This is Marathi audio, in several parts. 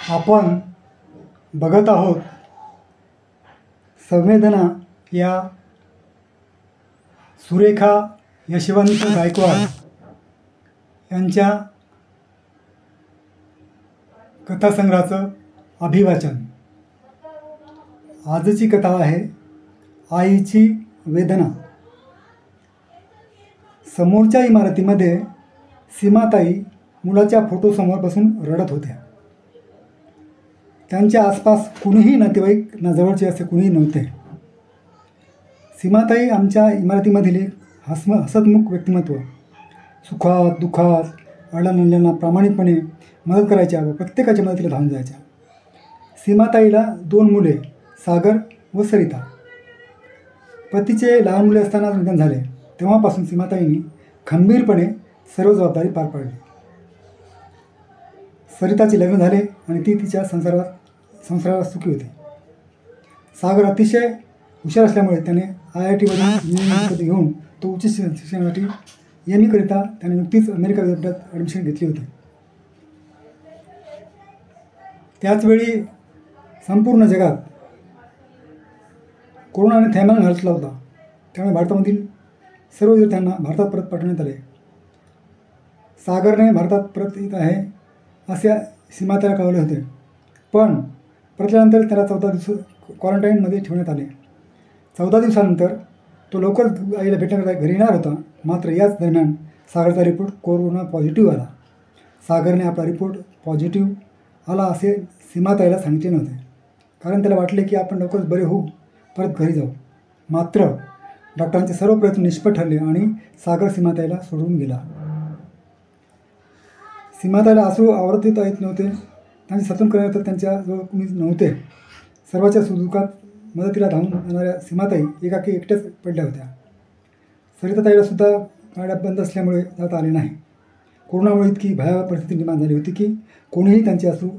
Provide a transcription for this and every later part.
आपण बघत आहोत संवेदना या सुरेखा यशवंत गायकवाड यांच्या कथासंग्रहाचं अभिवाचन। आजची कथा आहे आईची वेदना। समोरच्या इमारतीमध्ये सीमाताई मुलाच्या फोटोसमोर बसून रडत होत्या। त्यांच्या आसपास कुणीही नातेवाईक ना जवळचे असे कुणीही नव्हते। सीमाताई आमच्या इमारतीमधील एक हसतमुख व्यक्तिमत्व, सुखात दुःखात अडचणींना प्रामाणिकपणे मदत करायच्या व प्रत्येकाच्या मदतीला धावून जायच्या। सीमाताईला 2 मुले, सागर व सरिता। पतीचे लहान मुले असताना निधन झाले तेव्हापासून सीमाताईंनी खंबीरपणे सर्व जबाबदारी पार पाडली। सरिताचे लग्न झाले आणि ती तिच्या संसारात सुखी होते। सागर अतिशय हुशार असल्यामुळे त्याने IITमधून इंजिनिअरिंग घेऊन तो उच्च शिक्षणासाठी ME करिता त्याने नुकतीच अमेरिका विद्यापीठात ॲडमिशन घेतली होती। त्याचवेळी संपूर्ण जगात कोरोनाने थैमान घातला होता, त्यामुळे भारतामधील सर्व विद्यार्थ्यांना भारतात परत पाठवण्यात आले। सागरने भारतात परत येत आहे असे सीमाताईला कळवले होते, पण परतल्यानंतर त्याला 14 दिवस क्वारंटाईनमध्ये ठेवण्यात आले। 14 दिवसानंतर तो लवकर आईला भेटण्याकरता घरी येणार होता, मात्र याच दरम्यान सागरचा रिपोर्ट कोरोना पॉझिटिव्ह आला। सागरने आपला रिपोर्ट पॉझिटिव्ह आला असे सीमाताईला सांगितले नव्हते, कारण त्याला वाटले की आपण लवकरच बरे होऊ, परत घरी जाऊ। मात्र डॉक्टरांचे सर्व प्रयत्न निष्फळ ठरले आणि सागर सीमाताईला सोडून गेला। सीमाताईला अश्रू आवरता येत नव्हते, त्यांचे सांत्वन करण्याकरता त्यांच्याजवळ कुणी नव्हते। सर्वांच्या सुखदुःखात मदतीला धावून येणाऱ्या सीमाताई एकाकी एकट्याच पडल्या होत्या। सरिताताईला सुद्धा गाड्या बंद असल्यामुळे जाता आले नाही। कोरोनामुळे इतकी भयावह परिस्थिती निर्माण झाली होती की कोणीही त्यांचे अश्रू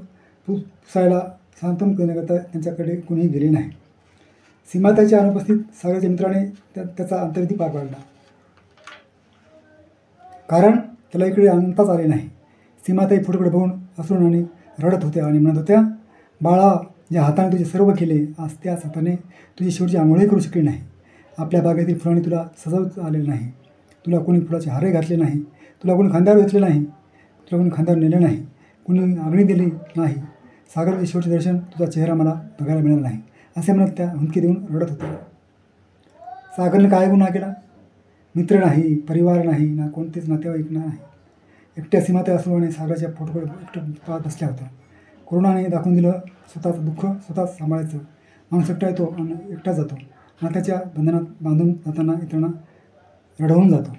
पुसायला सांत्वन करण्याकरता त्यांच्याकडे कोणीही गेले नाही। सीमाताईच्या अनुपस्थित सागरच्या मित्राने त्याचा अंत्यविधी पार पाडला, कारण त्याला इकडे आणताच आले नाही। सीमाताई पुढे बघून अश्रूने रडत होत्या आणि म्हणत होत्या, बाळा, ज्या हाताने तुझे सर्व केले, आज त्याच हाताने तुझी शेवटची आंघोळही करू शकली नाही। आपल्या बागेतील फुलांनी तुला सजवता आलेलं नाही, तुला कोणी फुलाचे हारही घातले नाही, तुला कोणी खांद्यावर घेतले नाही, तुला कोणी खांद्यावर नेले नाही, कोणी अग्नी दिली नाही। सागरचे शेवटचे दर्शन, तुझा चेहरा मला बघायला मिळाला नाही, असे म्हणत त्या हुंदकी देऊन रडत होत्या। सागरने काय गुन्हा केला? मित्र नाही, परिवार नाही, ना कोणतेच नातेवाईक नाही। एकट्या सीमाताई अश्रूने सागरच्या फोटोकडे एकटं पाहत बसल्या होत्या। कोरोनाने दाखवून दिलं, स्वतःचं दुःख स्वतःच सांभाळायचं। माणूस एकटा येतो आणि एकटाच जातो, नात्याच्या बंधनात बांधून जाताना इतरांना रडवून जातो।